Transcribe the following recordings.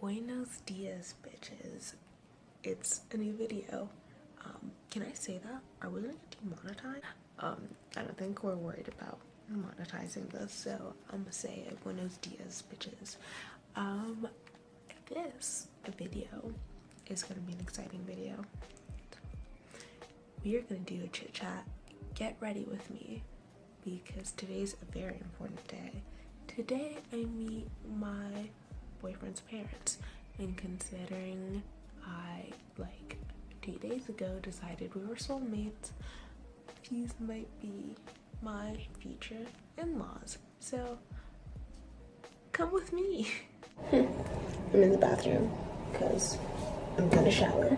Buenos dias, bitches. It's a new video. Can I say that? Are we gonna get demonetized? I don't think we're worried about monetizing this, so I'm gonna say it. Buenos dias, bitches. This video is gonna be an exciting video. We are gonna do a chit chat. Get ready with me because today's a very important day. Today I meet my boyfriend's parents, and considering I 2 days ago decided we were soulmates, these might be my future in-laws, so come with me. I'm in the bathroom because I'm gonna shower,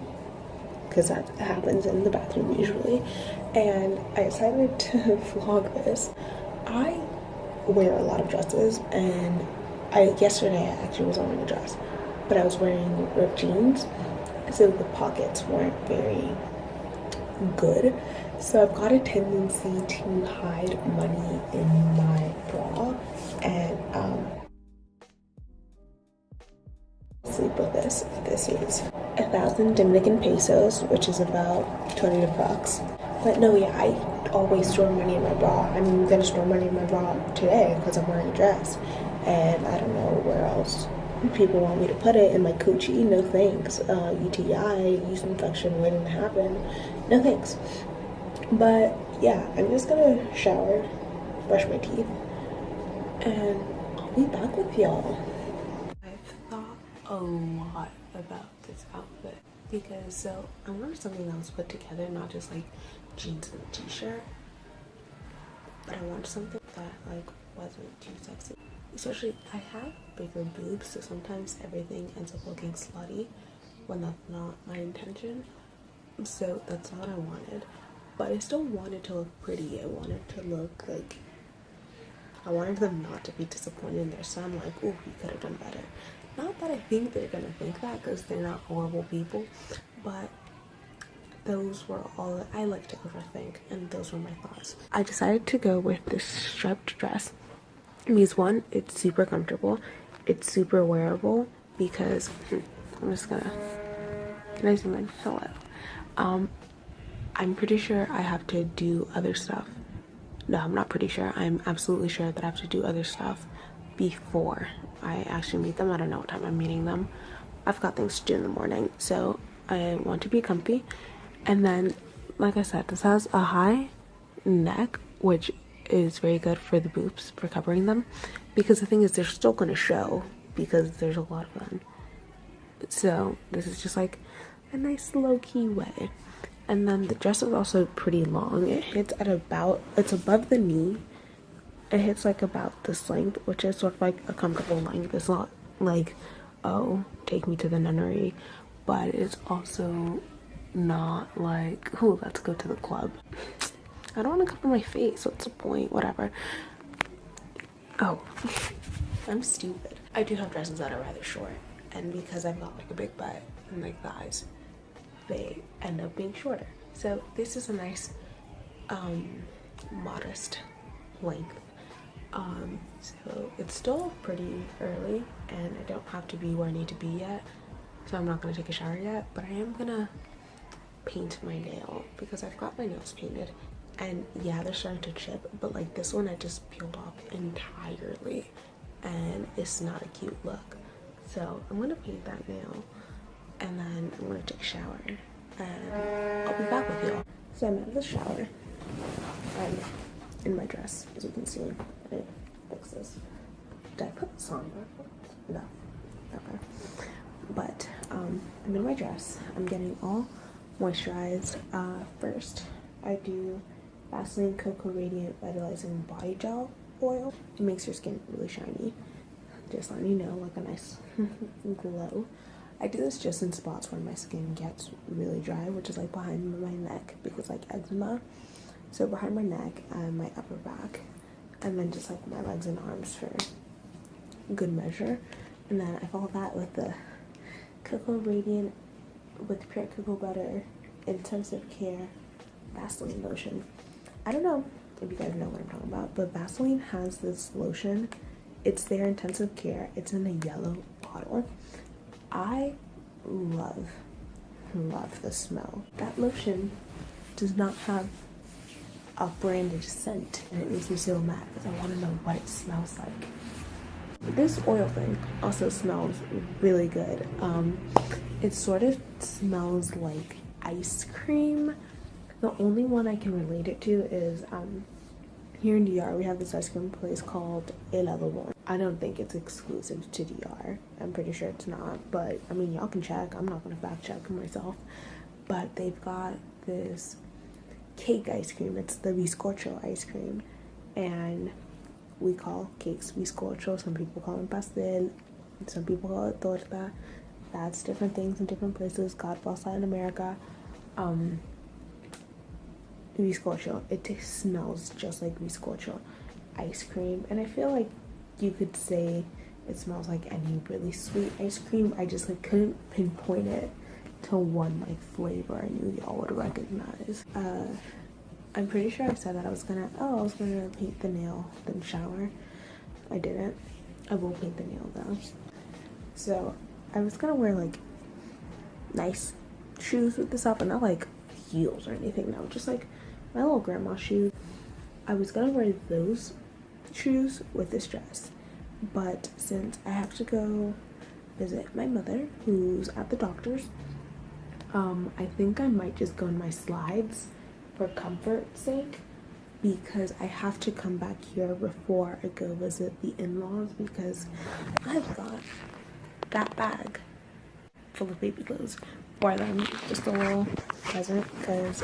because that happens in the bathroom usually, and I decided to vlog this. I wear a lot of dresses, and yesterday I actually was wearing a dress, but I was wearing ripped jeans, so the pockets weren't very good. So I've got a tendency to hide money in my bra, and sleep with this. This is 1,000 Dominican pesos, which is about 20 bucks. But no, yeah, I always store money in my bra. I'm gonna store money in my bra today because I'm wearing a dress, and I don't know where else people want me to put it. In my coochie, no thanks. UTI, yeast infection waiting to happen, no thanks. But yeah, I'm just gonna shower, brush my teeth, and I'll be back with y'all. I've thought a lot about this outfit because so I wanted something that was put together, not just like jeans and a t-shirt, but I wanted something that wasn't too sexy. Especially I have bigger boobs, so sometimes everything ends up looking slutty when that's not my intention. So that's not what I wanted, but I still wanted to look pretty. I wanted to look like, I wanted them not to be disappointed in their son, like, oh, he could have done better. Not that I think they're gonna think that, because they're not horrible people, but those were all I like to overthink, and those were my thoughts. I decided to go with this striped dress because one, it's super comfortable, it's super wearable, because I'm just gonna, can I zoom in? Hello. I'm pretty sure I have to do other stuff. No, I'm not pretty sure. I'm absolutely sure that I have to do other stuff before I actually meet them. I don't know what time I'm meeting them. I've got things to do in the morning, so I want to be comfy. And then, like I said, this has a high neck, which is very good for the boobs, for covering them, because the thing is they're still going to show because there's a lot of them. So this is just like a nice low-key way. And then the dress is also pretty long. It hits at about, it's above the knee. It hits like about this length, which is sort of like a comfortable length. It's not like, oh, take me to the nunnery, but it's also not like, oh, let's go to the club. I don't want to cover my face. What's the point? Whatever. Oh, I'm stupid. I do have dresses that are rather short, and because I've got like a big butt and like thighs, they end up being shorter. So this is a nice modest length. So it's still pretty early and I don't have to be where I need to be yet, so I'm not gonna take a shower yet, but I am gonna paint my nail because I've got my nails painted, and yeah, they're starting to chip, but like this one I just peeled off entirely and it's not a cute look. So I'm gonna paint that nail, and then I'm gonna take a shower, and I'll be back with y'all. So I'm out of the shower. I'm in my dress, as you can see. I didn't fix this. Did I put this on? No. Okay. But I'm in my dress. I'm getting all moisturized. First, I do Vaseline Cocoa Radiant Vitalizing Body Gel Oil. It makes your skin really shiny. Just letting you know, like a nice glow. I do this just in spots where my skin gets really dry, which is like behind my neck, because like eczema. So behind my neck and my upper back, and then just like my legs and arms for good measure. And then I follow that with the Cocoa Radiant with pure cocoa butter intensive care Vaseline lotion. I don't know if you guys know what I'm talking about, but Vaseline has this lotion. It's their intensive care. It's in a yellow bottle. I love the smell. That lotion does not have a branded scent, and it makes me so mad because I want to know what it smells like. This oil thing also smells really good. It sort of smells like ice cream. The only one I can relate it to is here in DR we have this ice cream place called Helado Bon. I don't think it's exclusive to DR. I'm pretty sure it's not, but I mean, y'all can check. I'm not gonna fact check myself. But they've got this cake ice cream. It's the bizcocho ice cream, and we call cakes bizcocho. Some people call them pastel. Some people call it torta. That's different things in different places. God bless Latin America. Bizcocho. It smells just like bizcocho ice cream, and I feel like you could say it smells like any really sweet ice cream. I just like couldn't pinpoint it to one like flavor I knew y'all would recognize. I'm pretty sure I said that I was gonna paint the nail, then shower. I didn't. I will paint the nail though. So I was gonna wear like nice shoes with this up, and not like heels or anything. No, just like my little grandma shoes. I was gonna wear those shoes with this dress, but since I have to go visit my mother who's at the doctor's, I think I might just go in my slides for comfort's sake, because I have to come back here before I go visit the in-laws, because I've got that bag full of baby clothes for them. Just a little present, because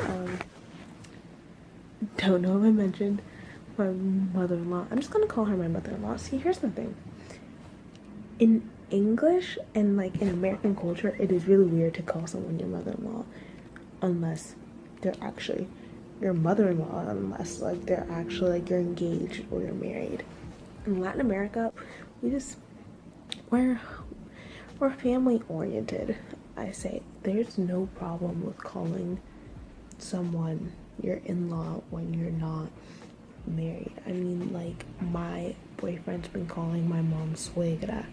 don't know if I mentioned my mother-in-law. I'm just gonna call her my mother-in-law. See, here's the thing. In English and like in American culture, it is really weird to call someone your mother-in-law unless they're actually your mother-in-law, unless like they're actually like you're engaged or you're married. In Latin America, we're family oriented. I say there's no problem with calling someone your in-law when you're not married. I mean, like, my boyfriend's been calling my mom suegra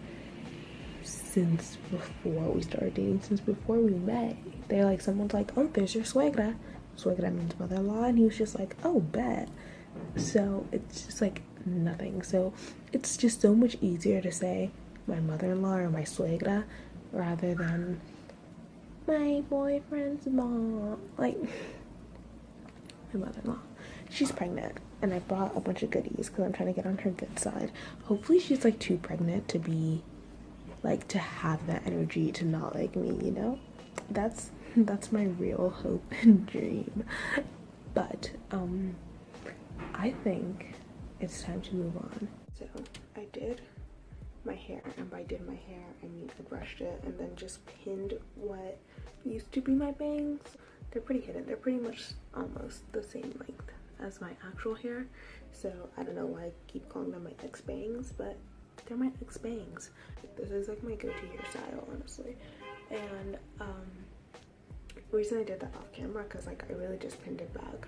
since before we started dating, since before we met. They're like, someone's like, oh, there's your suegra. Suegra means mother-in-law, and he was just like, oh, bet. So it's just like nothing. So it's just so much easier to say my mother-in-law or my suegra rather than my boyfriend's mom. Like, my mother-in-law, she's pregnant, and I brought a bunch of goodies because I'm trying to get on her good side. Hopefully she's like too pregnant to be like, to have that energy to not like me, you know. That's my real hope and dream. But I think it's time to move on. So I did my hair, and by did my hair I mean I brushed it and then just pinned what used to be my bangs. They're pretty hidden. They're pretty much almost the same length as my actual hair. So I don't know why I keep calling them my ex bangs, but they're my ex bangs. This is like my go-to hairstyle, honestly. And the reason I did that off camera because like I really just pinned it back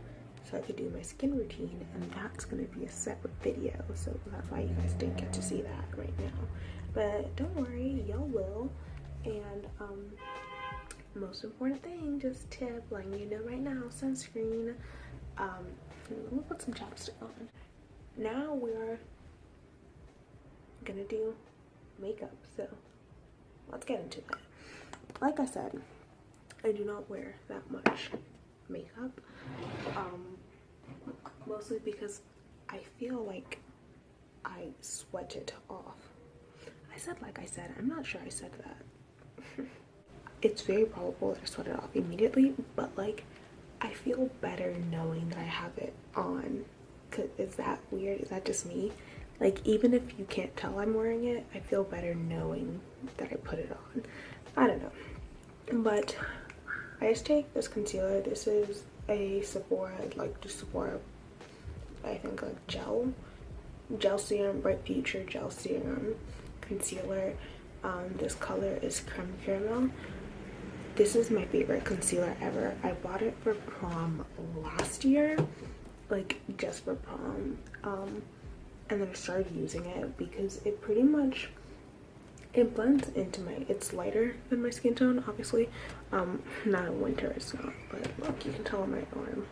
so I could do my skin routine, and that's gonna be a separate video, so that's why you guys didn't get to see that right now. But don't worry, y'all will. And most important thing, just tip, letting you know right now, sunscreen. Let me put some chapstick on. Now we're gonna do makeup, so let's get into it. Like I said, I do not wear that much makeup, mostly because I feel like I sweat it off. I said, I'm not sure I said that. It's very probable that I sweat it off immediately, but like I feel better knowing that I have it on. Is that weird? Is that just me? Like, even if you can't tell I'm wearing it, I feel better knowing that I put it on. I don't know. But I just take this concealer. This is a Sephora, like just Sephora, I think, like gel serum, Bright Future gel serum concealer. This color is Creme Caramel. This is my favorite concealer ever. I bought it for prom last year, like just for prom, and then I started using it because it pretty much It blends into my, it's lighter than my skin tone, obviously. Not in winter, it's not, but look, you can tell on my arm.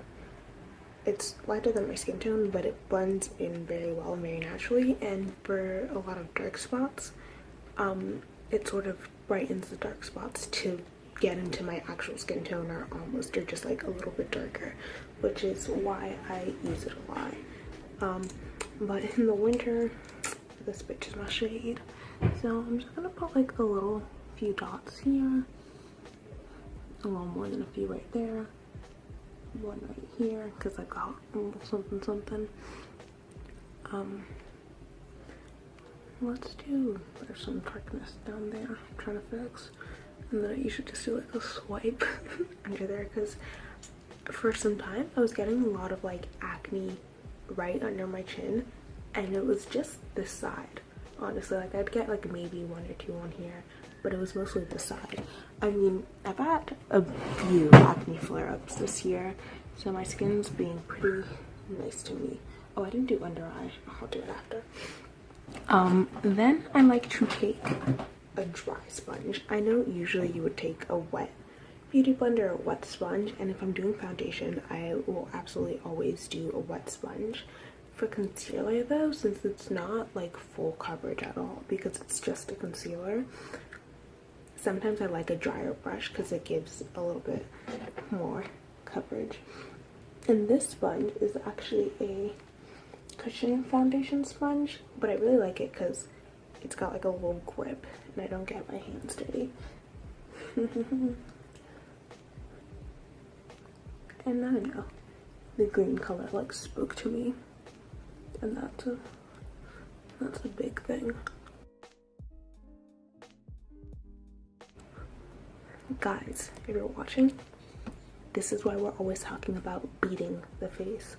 It's lighter than my skin tone, but it blends in very well and very naturally. And for a lot of dark spots, it sort of brightens the dark spots to get into my actual skin tone, or almost, or just like a little bit darker, which is why I use it a lot. But in the winter, this bitch is my shade. So I'm just gonna put like a little few dots here, a little more than a few right there, one right here, because I got a little something something. Let's do, there's some darkness down there I'm trying to fix, and then you should just do like a swipe under there, because for some time I was getting a lot of like acne right under my chin, and it was just this side. Honestly, like I'd get like maybe one or two on here, but it was mostly the side. I mean, I've had a few acne flare-ups this year, so my skin's being pretty nice to me. Oh, I didn't do under eye. I'll do it after. Then I like to take a dry sponge. I know usually you would take a wet beauty blender or a wet sponge, and if I'm doing foundation, I will absolutely always do a wet sponge. For concealer though, since it's not like full coverage at all because it's just a concealer, sometimes I like a drier brush because it gives a little bit more coverage. And this sponge is actually a cushion foundation sponge, but I really like it because it's got like a little grip and I don't get my hands dirty. And I don't know, the green color like spoke to me, and that's a big thing. Guys, if you're watching, this is why we're always talking about beating the face.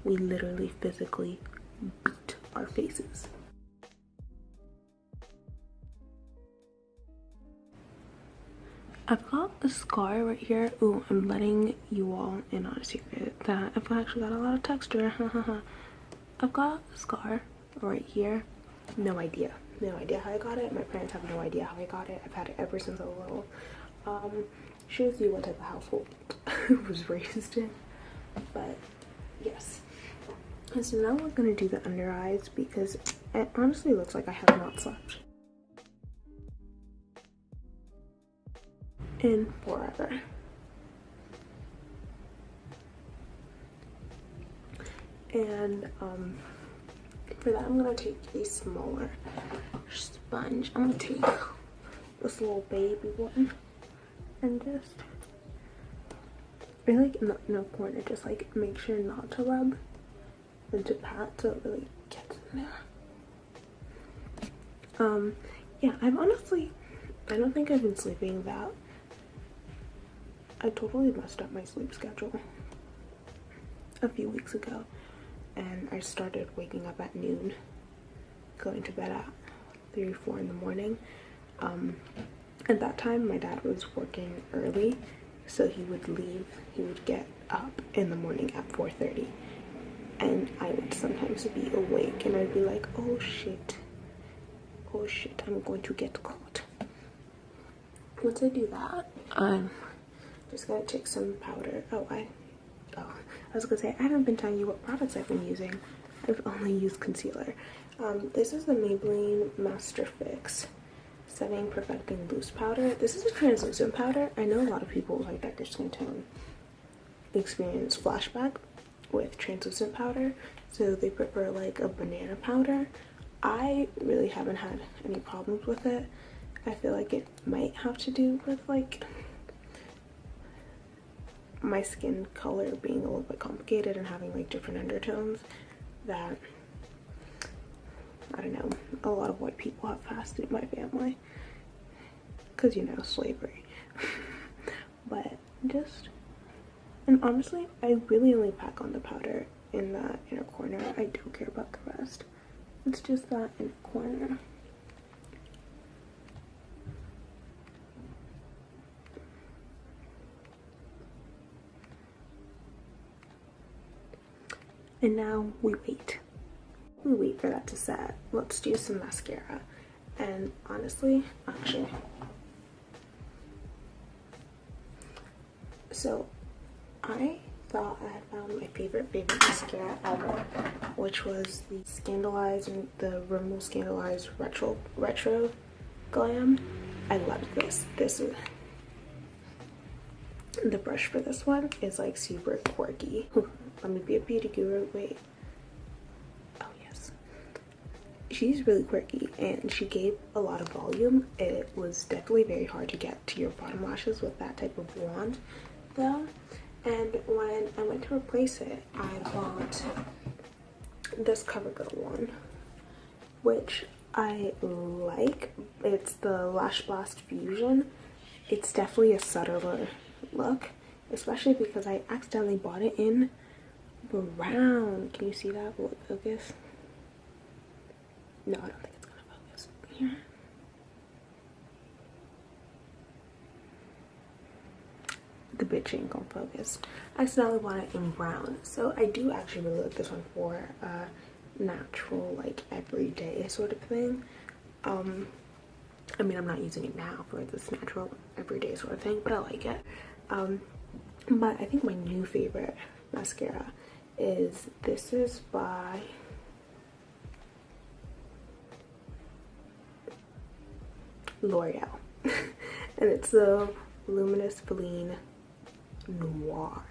We literally physically beat our faces. I've got a scar right here. Ooh, I'm letting you all in on a secret that I've actually got a lot of texture. I've got a scar right here. No idea how I got it. My parents have no idea how I got it. I've had it ever since I was little. Shows you what type of household I was raised in. But yes. And so now we're gonna do the under eyes because it honestly looks like I have not slept in forever. And for that I'm gonna take a smaller sponge. I'm gonna take this little baby one and just really in the corner, just like make sure not to rub and to pat so it really gets in there. Yeah, I don't think I've been sleeping that. I totally messed up my sleep schedule a few weeks ago, and I started waking up at noon, going to bed at 3 or 4 in the morning. At that time my dad was working early, so he would get up in the morning at 4:30, and I would sometimes be awake and I'd be like, oh shit, I'm going to get caught. Once I do that, I'm just gonna take some powder. I was gonna say, I haven't been telling you what products I've been using. I've only used concealer. This is the Maybelline Master Fix Setting Perfecting Loose Powder. This is a translucent powder. I know a lot of people with like darker skin tone experience flashback with translucent powder, so they prefer like a banana powder. I really haven't had any problems with it. I feel like it might have to do with like my skin color being a little bit complicated and having like different undertones that, I don't know, a lot of white people have passed in my family because, you know, slavery. But just, and honestly, I really only pack on the powder in that inner corner. I don't care about the rest. It's just that inner corner. And now we wait for that to set. Let's do some mascara. And honestly, actually, so I thought I had found my favorite mascara ever, which was the Rimmel Scandalized Retro Glam. I love this. The brush for this one is like super quirky. Let me be a beauty guru. Wait. Oh yes. She's really quirky and she gave a lot of volume. It was definitely very hard to get to your bottom lashes with that type of wand though. And when I went to replace it, I bought this CoverGirl one, which I like. It's the Lash Blast Fusion. It's definitely a subtler look, especially because I accidentally bought it in brown. Can you see that? Will it focus? No, I don't think it's gonna focus. Here. The bitch ain't gonna focus. I accidentally bought it in brown, so I do actually really like this one for natural, like everyday sort of thing. I mean, I'm not using it now for this natural everyday sort of thing, but I like it. But I think my new favorite mascara is by L'Oreal. And it's the Luminous Feline Noir.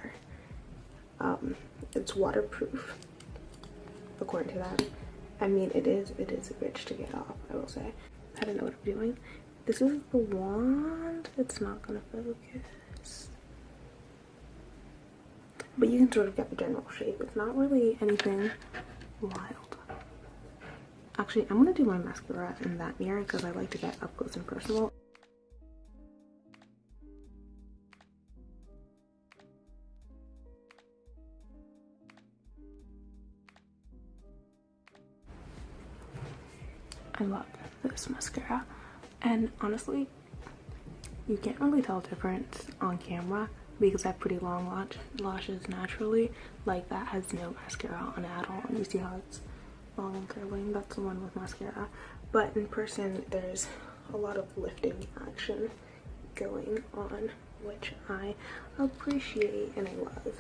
It's waterproof, according to that. I mean, it is a bitch to get off, I will say. I don't know what I'm doing. This is the wand. It's not gonna focus, but you can sort of get the general shape. It's not really anything wild. Actually, I'm gonna do my mascara in that mirror because I like to get up close and personal. I love this mascara, and honestly, you can't really tell the difference on camera because I have pretty long lashes naturally. Like, that has no mascara on at all. You see how it's long and curling? That's the one with mascara. But in person, there's a lot of lifting action going on, which I appreciate and I love.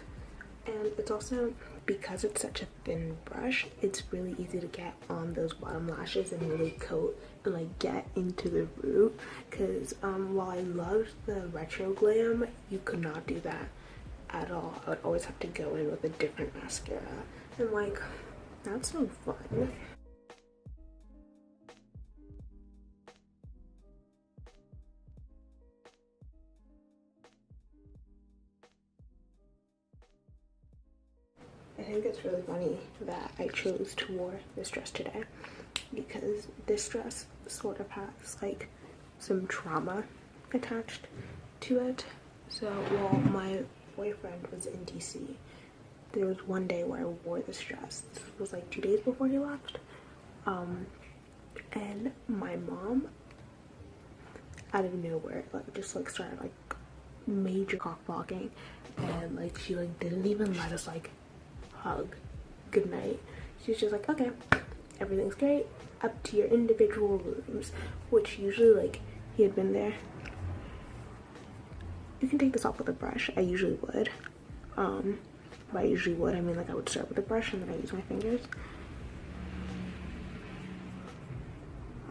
And it's also, because it's such a thin brush, it's really easy to get on those bottom lashes and really coat and like get into the root. Because while I loved the Retro Glam, you could not do that at all. I would always have to go in with a different mascara, and like, that's no fun. I think it's really funny that I chose to wear this dress today, because this dress sort of has like some trauma attached to it. So while my boyfriend was in DC, there was one day where I wore this dress. This was like 2 days before he left. And my mom, out of nowhere, like just like started like major cock blocking, and like she like didn't even let us like hug goodnight. She's just like, okay, everything's great, up to your individual rooms, which usually, like, he had been there. You can take this off with a brush. I usually would. By usually would, I mean like I would start with a brush and then I use my fingers.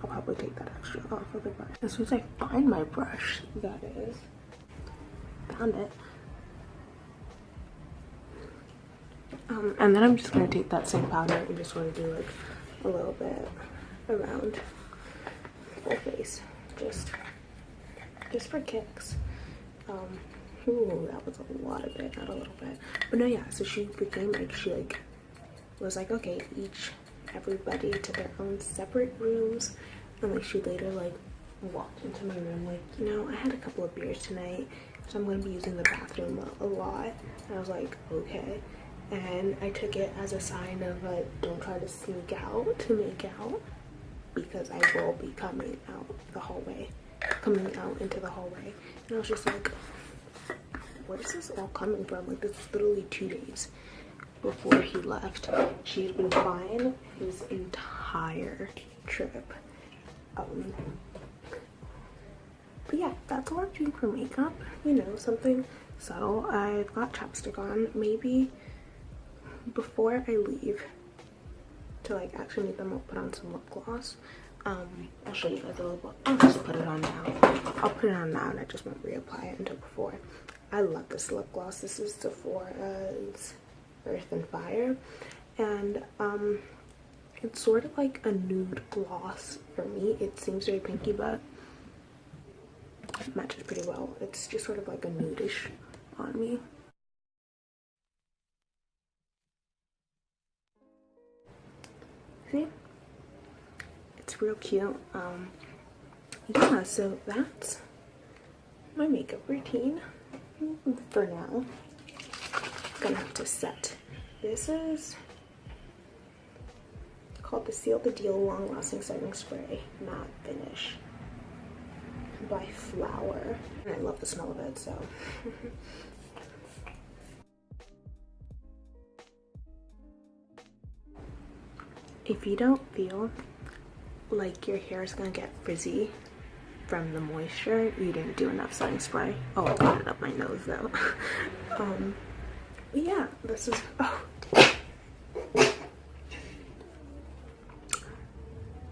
I'll probably take that extra off with a brush. As soon as I find my brush, that is. Found it. And then I'm just gonna take that same powder and just sort of do like a little bit around my face, just for kicks. Ooh, that was a lot of it, not a little bit. But no, yeah, so she became like, she like was like, okay, everybody to their own separate rooms. And like she later like walked into my room like, you know, I had a couple of beers tonight, so I'm gonna be using the bathroom a lot. And I was like, okay. And I took it as a sign of don't try to sneak out to make out, because I will be coming out into the hallway. And I was just like, where is this all coming from? Like, this is literally 2 days before he left. She had been fine his entire trip. But yeah, that's all I'm doing for makeup, you know, something subtle. I've got chapstick on. Maybe before I leave to like actually meet them, I'll put on some lip gloss. I'll show you guys a little bit. I'll just put it on now. I'll put it on now and I just won't reapply it until before. I love this lip gloss. This is Sephora's Earth and Fire, and it's sort of like a nude gloss for me. It seems very pinky, but it matches pretty well. It's just sort of like a nudish on me. See? It's real cute. Yeah, so that's my makeup routine for now. I'm gonna have to set. This is called the Seal the Deal Long Lasting Setting Spray Matte Finish by Flower. And I love the smell of it, so. If you don't feel like your hair is gonna get frizzy from the moisture, you didn't do enough setting spray. Oh, I got it up my nose though. But yeah, this is,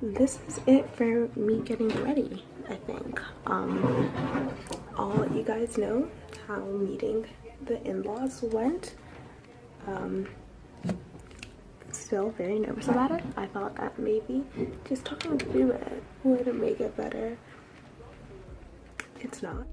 this is it for me getting ready, I think. I'll let you guys know how meeting the in-laws went. Still very nervous about it. I thought that maybe just talking through it would make it better. It's not.